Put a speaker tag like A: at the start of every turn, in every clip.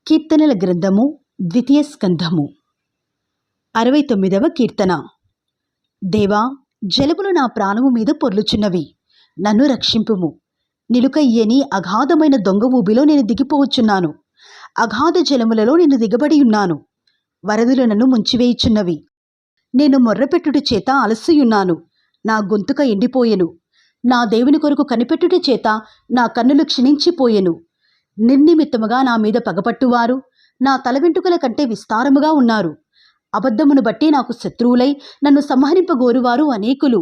A: కీర్తనల గ్రంథము ద్వితీయ స్కంధము 69వ కీర్తన. దేవా, జలములు నా ప్రాణము మీద పొర్లుచున్నవి, నన్ను రక్షింపుము. నిలుకయ్యని అగాధమైన దొంగ ఊబిలో నేను దిగిపోవచ్చున్నాను. అగాధ జలములలో నేను దిగబడి ఉన్నాను. వరదలు నన్ను ముంచివేయుచున్నవి. నేను మొర్రపెట్టుట చేత అలసియున్నాను. నా గొంతుక ఎండిపోయెను. నా దేవుని కొరకు కనిపెట్టుట చేత నా కన్నులు క్షీణించిపోయెను. నిర్నిమిత్తముగా నా మీద పగపట్టువారు నా తల వెంట్రుకల కంటే విస్తారముగా ఉన్నారు. అబద్ధమును బట్టి నాకు శత్రువులై నన్ను సంహరింపగోరువారు అనేకులు.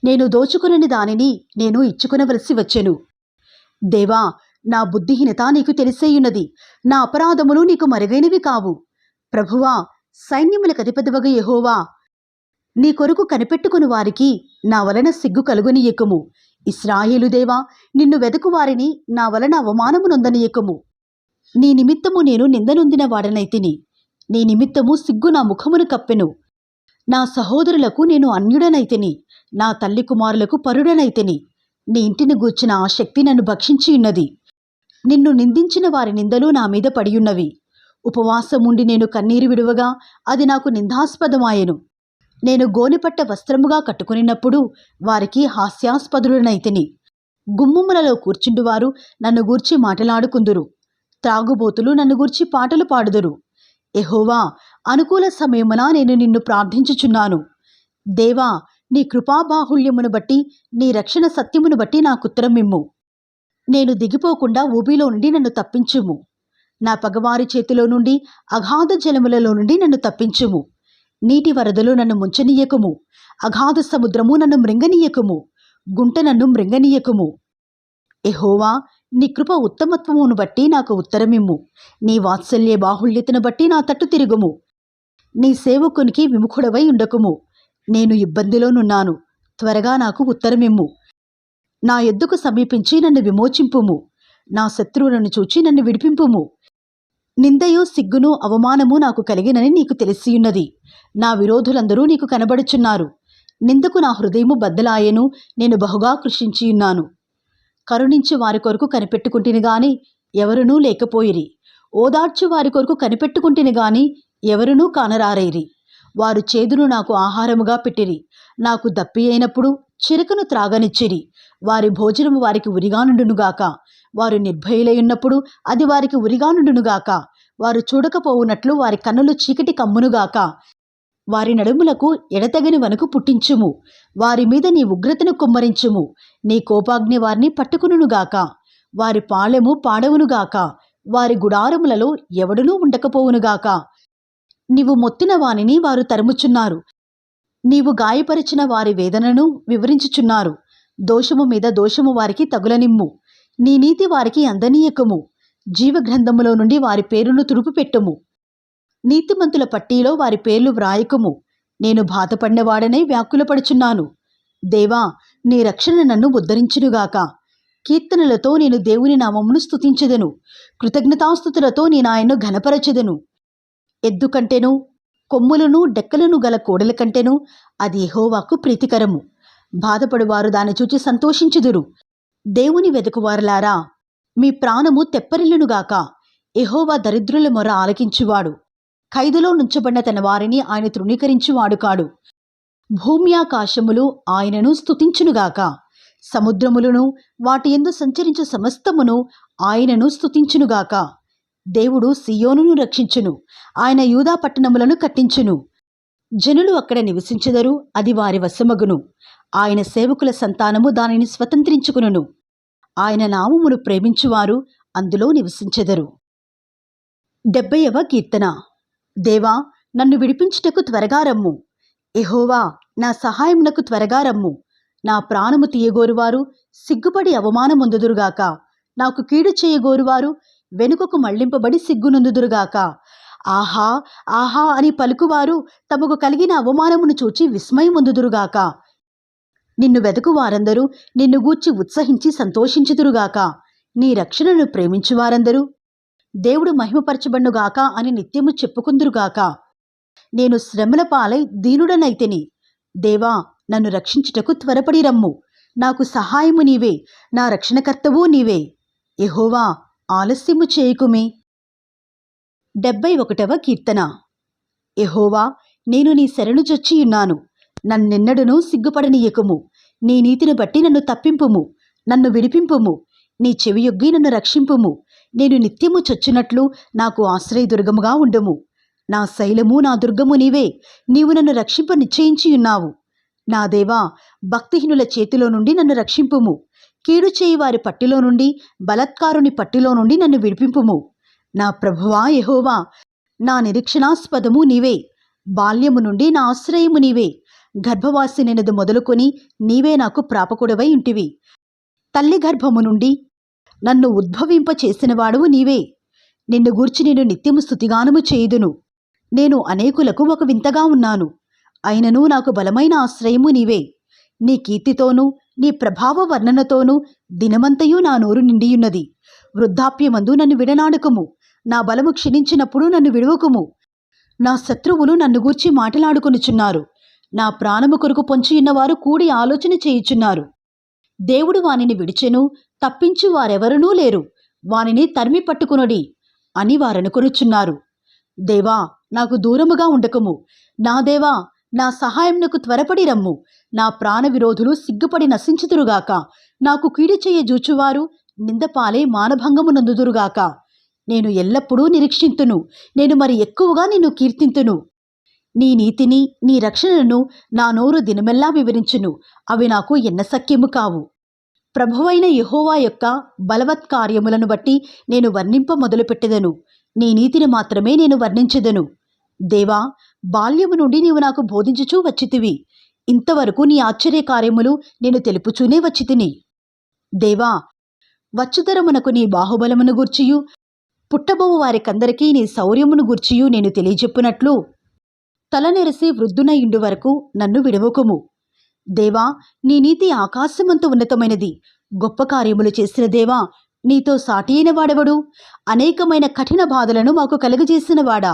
A: నేను దోచుకునని దానిని నేను ఇచ్చుకునవలసి వచ్చెను. దేవా, నా బుద్ధిహీనత నీకు తెలిసేయున్నది. నా అపరాధములు నీకు మరుగైనవి కావు. ప్రభువా, సైన్యములకు అధిపతివగు యెహోవా, నీ కొరకు కనిపెట్టుకుని వారికి నా వలన సిగ్గు కలుగనీయకుము. ఇశ్రాయేలు దేవా, నిన్ను వెదకు వారిని నా వలన అవమానము నొందనీయకుము. నీ నిమిత్తము నేను నిందనొందిన వాడనైతిని. నీ నిమిత్తము సిగ్గు నా ముఖమును కప్పెను. నా సహోదరులకు నేను అన్యుడనైతిని. నా తల్లి కుమారులకు పరుడనైతిని. నీ ఇంటిని గూర్చిన ఆసక్తి నన్ను భక్షించియున్నది. నిన్ను నిందించిన వారి నిందలు నా మీద పడియున్నవి. ఉపవాసముండి నేను కన్నీరు విడువగా అది నాకు నిందాస్పదమాయెను. నేను గోనెపట్ట వస్త్రముగా కట్టుకునినప్పుడు వారికి హాస్యాస్పదుడనైతిని. గుమ్మములలో కూర్చుండువారు నన్ను గూర్చి మాటలాడుకుందురు. త్రాగుబోతులు నన్ను గూర్చి పాటలు పాడుదురు. యెహోవా, అనుకూల సమయమున నేను నిన్ను ప్రార్థించుచున్నాను. దేవా, నీ కృపాబాహుళ్యమును బట్టి నీ రక్షణ సత్యమును బట్టి నాకుత్తరమిమ్ము. నేను దిగిపోకుండా ఊబిలో నుండి నన్ను తప్పించుము. నా పగవారి చేతిలో నుండి అగాధ జలములలో నుండి నన్ను తప్పించుము. నీటి వరదలు నన్ను ముంచనీయకుము. అగాధ సముద్రము నన్ను మృంగనీయకుము. గుంట నన్ను మృంగనీయకుము. యెహోవా, నీ కృప ఉత్తమత్వమును బట్టి నాకు ఉత్తరమిమ్ము. నీ వాత్సల్య బాహుళ్యతను బట్టి నా తట్టు తిరుగుము. నీ సేవకునికి విముఖుడవై ఉండకుము. నేను ఇబ్బందిలోనున్నాను, త్వరగా నాకు ఉత్తరమిమ్ము. నా యొద్దకు సమీపించి నన్ను విమోచింపుము. నా శత్రువులను చూచి నన్ను విడిపింపుము. నిందయు సిగ్గును అవమానము నాకు కలిగినని నీకు తెలిసియున్నది. నా విరోధులందరూ నీకు కనబడుచున్నారు. నిందకు నా హృదయము బద్దలాయెను. నేను బహుగా కృషించియున్నాను. కరుణించి వారి కొరకు కనిపెట్టుకుంటుని గాని ఎవరునూ లేకపోయిరి. ఓదార్చు వారి కొరకు కనిపెట్టుకుంటుని గాని ఎవరునూ కానరారైరి. వారు చేదును నాకు ఆహారముగా పెట్టిరి. నాకు దప్పి అయినప్పుడు చిరకను త్రాగనిచ్చిరి. వారి భోజనము వారికి ఉరిగానుండునుగాక. వారు నిర్భయులైయున్నప్పుడు అది వారికి ఉరిగానుండునుగాక. వారు చూడకపోవునట్లు వారి కన్నులు చీకటి కమ్మునుగాక. వారి నడుములకు ఎడతెగని వణుకు పుట్టించుము. వారి మీద నీ ఉగ్రతను కుమ్మరించుము. నీ కోపాగ్ని వారిని పట్టుకునుగాక. వారి పాళెము పాడవునుగాక. వారి గుడారములలో ఎవడునూ ఉండకపోవునుగాక. నీవు మొత్తిన వానిని వారు తరుముచున్నారు. నీవు గాయపరిచిన వారి వేదనను వివరించుచున్నారు. దోషము మీద దోషము వారికి తగులనిమ్ము. నీ నీతి వారికి అందనీయకము. జీవగ్రంథములో నుండి వారి పేరును తుడుపుపెట్టుము. నీతిమంతుల పట్టీలో వారి పేర్లు వ్రాయకుము. నేను బాధపడినవాడనై వ్యాకులపడుచున్నాను. దేవా, నీ రక్షణ నన్ను ఉద్ధరించునుగాక. కీర్తనలతో నేను దేవుని నామమును స్తుతించెదను. కృతజ్ఞతాస్తుతులతో నేనాయన్ను ఘనపరచెదను. ఎద్దు కంటెను, కొమ్ములను డెక్కలను గల కోడల కంటెను అది యెహోవాకు ప్రీతికరము. బాధపడువారు దాన్ని చూచి సంతోషించుదురు. దేవుని వెదకువారలారా, మీ ప్రాణము తెప్పరిల్లునుగాక. యెహోవా దరిద్రుల మొర ఆలకించువాడు. ఖైదులో నుంచబడిన తన వారిని ఆయన తృణీకరించువాడు కాడు. భూమి ఆకాశములు ఆయనను స్తుతించునుగాక. సముద్రములను వాటి యందు సంచరించు సమస్తమును ఆయనను స్తుతించునుగాక. దేవుడు సియోనును రక్షించును. ఆయన యూదా పట్టణములను కట్టించును. జనులు అక్కడ నివసించెదరు. అది వారి వశమగును. ఆయన సేవకుల సంతానము దానిని స్వతంత్రించుకును. ఆయన నామమును ప్రేమించువారు అందులో నివసించెదరు. 70వ కీర్తన. దేవా, నన్ను విడిపించుటకు త్వరగా రమ్ము. యెహోవా, నా సహాయమునకు త్వరగా రమ్ము. నా ప్రాణము తీయగోరువారు సిగ్గుపడి అవమానమొందుదురుగాక. నాకు కీడు చేయగోరువారు వెనుకకు మళ్లింపబడి సిగ్గునందుదురుగాక. ఆహా, ఆహా అని పలుకువారు తమకు కలిగిన అవమానమును చూచి విస్మయమొందుదురుగాక. నిన్ను వెదకు వారందరూ నిన్ను గూర్చి ఉత్సహించి సంతోషించుదురుగాక. నీ రక్షణను ప్రేమించువారందరూ దేవుడు మహిమపరచబడునుగాక అని నిత్యము చెప్పుకుందురుగాక. నేను శ్రమల పాలై దీనుడనైతిని. దేవా, నన్ను రక్షించుటకు త్వరపడి రమ్ము. నాకు సహాయము నీవే, నా రక్షణకర్తవు నీవే. యెహోవా, ఆలస్యము చేయకుమే. 71వ కీర్తన. యెహోవా, నేను నీ శరణు జొచ్చియున్నాను. నన్నెన్నడునూ సిగ్గుపడనీయకుము. నీ నీతిని బట్టి నన్ను తప్పింపుము. నన్ను విడిపింపుము. నీ చెవియొగ్గి నన్ను రక్షింపుము. నేను నిత్యము చొచ్చునట్లు నాకు ఆశ్రయదుర్గముగా ఉండుము. నా శైలము, నా దుర్గము నీవే. నీవు నన్ను రక్షింప నిశ్చయించియున్నావు. నా దేవా, భక్తిహీనుల చేతిలో నుండి నన్ను రక్షింపుము. కీడు చేయి వారి పట్టిలో నుండి, బలత్కారుని పట్టిలో నుండి నన్ను విడిపింపుము. నా ప్రభువా యెహోవా, నా నిరీక్షణాస్పదము నీవే. బాల్యము నుండి నా ఆశ్రయము నీవే. గర్భవాసినైనది మొదలుకొని నీవే నాకు ప్రాపకుడవై ఉంటివి. తల్లి గర్భము నుండి నన్ను ఉద్భవింప చేసినవాడువు నీవే. నిన్ను గూర్చి నేను నిత్యము స్తుతిగానము చేయుదును. నేను అనేకులకు ఒక వింతగా ఉన్నాను. అయినను నాకు బలమైన ఆశ్రయము నీవే. నీ కీర్తితోనూ నీ ప్రభావ వర్ణనతోనూ దినమంతయు నా నోరు నిండియున్నది. వృద్ధాప్యమందు నన్ను విడనాడకుము. నా బలము క్షీణించినప్పుడు నన్ను విడువకుము. నా శత్రువులు నన్ను గూర్చి మాటలాడుకొనుచున్నారు. నా ప్రాణము కొరకు పొంచియున్నవారు కూడి ఆలోచన చేయుచున్నారు. దేవుడు వానిని విడిచెను, తప్పించు వారెవరునూ లేరు. వానిని తరిమి పట్టుకునొడి అని వారనుకొనుచున్నారు. దేవా, నాకు దూరముగా ఉండకము. నా దేవా, నా సహాయమునకు త్వరపడి రమ్ము. నా ప్రాణ విరోధులు సిగ్గుపడి నశించుదురుగాక. నాకు కీడు చేయ జూచువారు నిందపాలే మానభంగము నందుదురుగాక. నేను ఎల్లప్పుడూ నిరీక్షింతును. నేను మరి ఎక్కువగా నిన్ను కీర్తింతును. నీ నీతిని, నీ రక్షణను నా నోరు దినమెల్లా వివరించును. అవి నాకు ఎన్నసఖ్యము కావు. ప్రభువైన యెహోవా యొక్క బలవత్కార్యములను బట్టి నేను వర్ణింప మొదలుపెట్టెదను. నీ నీతిని మాత్రమే నేను వర్ణించెదను. దేవా, బాల్యము నుండి నీవు నాకు బోధించుచూ వచ్చితివి. ఇంతవరకు నీ ఆశ్చర్యకార్యములు నేను తెలుపుచూనే వచ్చితిని. దేవా, వచ్చుతరమునకు నీ బాహుబలమును గూర్చియు, పుట్టబోవు వారికందరికీ నీ శౌర్యమును గూర్చియు నేను తెలియజెప్పునట్లు తలనెరసి వృద్ధునయుండు వరకు నన్ను విడవకుము. దేవా, నీ నీతి ఆకాశమంత ఉన్నతమైనది. గొప్ప కార్యములు చేసిన దేవా, నీతో సాటి అయిన వాడెవడు? అనేకమైన కఠిన బాధలను మాకు కలుగజేసినవాడా,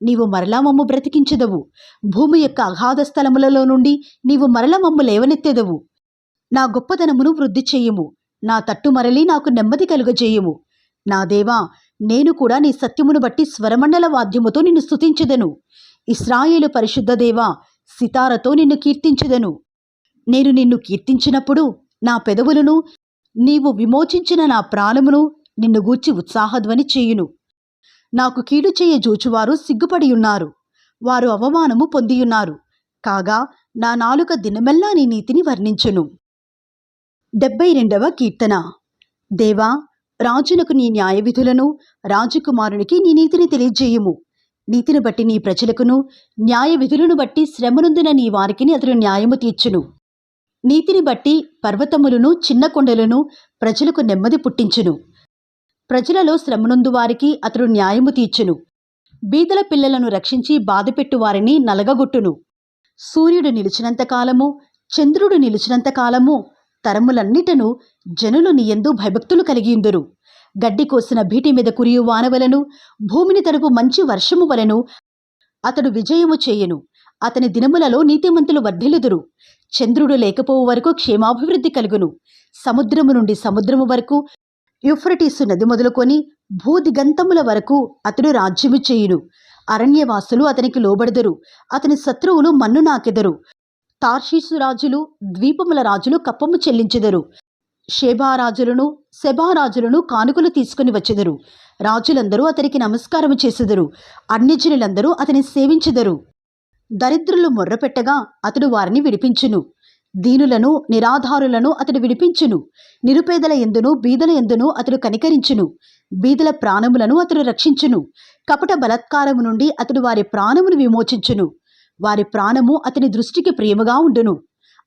A: నీవు మరలా మమ్ము బ్రతికించెదవు. భూమి యొక్క అగాధ స్థలములలో నుండి నీవు మరల మమ్ము లేవనెత్తెదవు. నా గొప్పదనమును వృద్ధి చేయుము. నా తట్టు మరలి నాకు నెమ్మది కలుగజేయుము. నా దేవా, నేను కూడా నీ సత్యమును బట్టి స్వరమండల వాద్యముతో నిన్ను స్తుతించెదను. ఇశ్రాయేలు పరిశుద్ధ దేవా, సితారతో నిన్ను కీర్తించెదను. నేను నిన్ను కీర్తించినప్పుడు నా పెదవులను, నీవు విమోచించిన నా ప్రాణమును నిన్ను గూర్చి ఉత్సాహధ్వని చేయును. నాకు కీడు చేయ జూచువారు సిగ్గుపడియున్నారు. వారు అవమానము పొందియున్నారు. కాగా నా నాలుక దినమెల్లా నీ నీతిని వర్ణించును. 72వ కీర్తన. దేవా, రాజునకు నీ న్యాయ విధులను, రాజకుమారునికి నీ నీతిని తెలియజేయుము. నీతిని బట్టి నీ ప్రజలకును, న్యాయ విధులను బట్టి శ్రమనొందిన నీ వారికిని అతడు న్యాయము తీర్చును. నీతిని బట్టి పర్వతములను, చిన్న కొండలను ప్రజలకు నెమ్మది పుట్టించును. ప్రజలలో శ్రమనొందు వారికి అతడు న్యాయము తీర్చును. బీదల పిల్లలను రక్షించి బాధపెట్టు వారిని నలగగొట్టును. సూర్యుడు నిలిచినంత కాలము, చంద్రుడు నిలిచినంత కాలము తరములన్నిటను జనులు నీయందు భయభక్తులు కలిగియుందురు. గడ్డి కోసిన భీటి మీద కురియు వానవలను, భూమిని తడుపు మంచి వర్షము వలెను అతడు విజయము చేయను. అతని దినములలో నీతిమంతులు వర్ధిల్లుదురు. చంద్రుడు లేకపోవు వరకు క్షేమాభివృద్ధి కలుగును. సముద్రము నుండి సముద్రము వరకు, యూఫ్రటీసు నది మొదలుకొని భూదిగంతముల వరకు అతడు రాజ్యము చేయును. అరణ్యవాసులు అతనికి లోబడదురు. అతని శత్రువులు మన్ను నాకెదరు. తార్షీసు రాజులు, ద్వీపముల రాజులు కప్పము చెల్లించెదరు. షేబారాజులను, సెబారాజులను కానుకలు తీసుకుని వచ్చెదరు. రాజులందరూ అతనికి నమస్కారము చేసెదరు. అన్యజనులందరూ అతని సేవించెదరు. దరిద్రులు మొర్రపెట్టగా అతడు వారిని విడిపించును. దీనులను, నిరాధారులను అతడు విడిపించును. నిరుపేదల యందును, బీదల యందును అతడు కనికరించును. బీదల ప్రాణములను అతడు రక్షించును. కపట బలత్కారము నుండి అతడు వారి ప్రాణమును విమోచించును. వారి ప్రాణము అతని దృష్టికి ప్రియముగా ఉండును.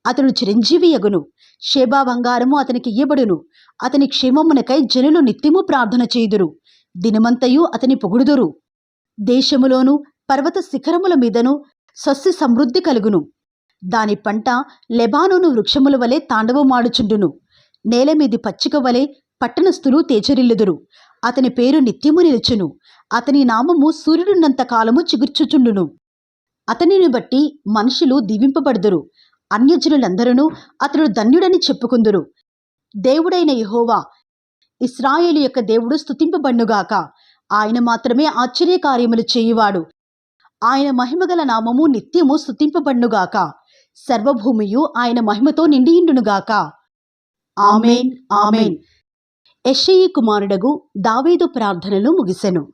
A: అతడు చిరంజీవి యగును. షేబా బంగారము అతనికి ఇయ్యబడును. అతని క్షేమమునకై జనులు నిత్యము ప్రార్థన చేయుదురు. దినమంతయు అతని పొగుడుదురు. దేశములోను, పర్వత శిఖరముల మీదను సస్య సమృద్ధి కలుగును. దాని పంట లెబానోను వృక్షముల వలె తాండవమాడుచుండును. నేలమీది పచ్చిక వలె పట్టణస్థులు తేజరిల్లుదురు. అతని పేరు నిత్యము నిలుచును. అతని నామము సూర్యుడున్నంత కాలము చిగుర్చుచుండును. అతనిని బట్టి మనుషులు దీవింపబడుదురు. అన్యజనులందరూ అతడు ధన్యుడని చెప్పుకుందురు. దేవుడైన యెహోవా, ఇశ్రాయేలు యొక్క దేవుడు స్తుతింపబడునుగాక. ఆయన మాత్రమే ఆశ్చర్యకార్యములు చేయువాడు. ఆయన మహిమగల నామము నిత్యము స్తుతింపబడునుగాక. సర్వభూమియు ఆయన మహిమతో నిండియుండునుగాక. ఆమేన్, ఆమేన్. యెష్షయి కుమారుడగు దావీదు ప్రార్థనలు ముగిసెను.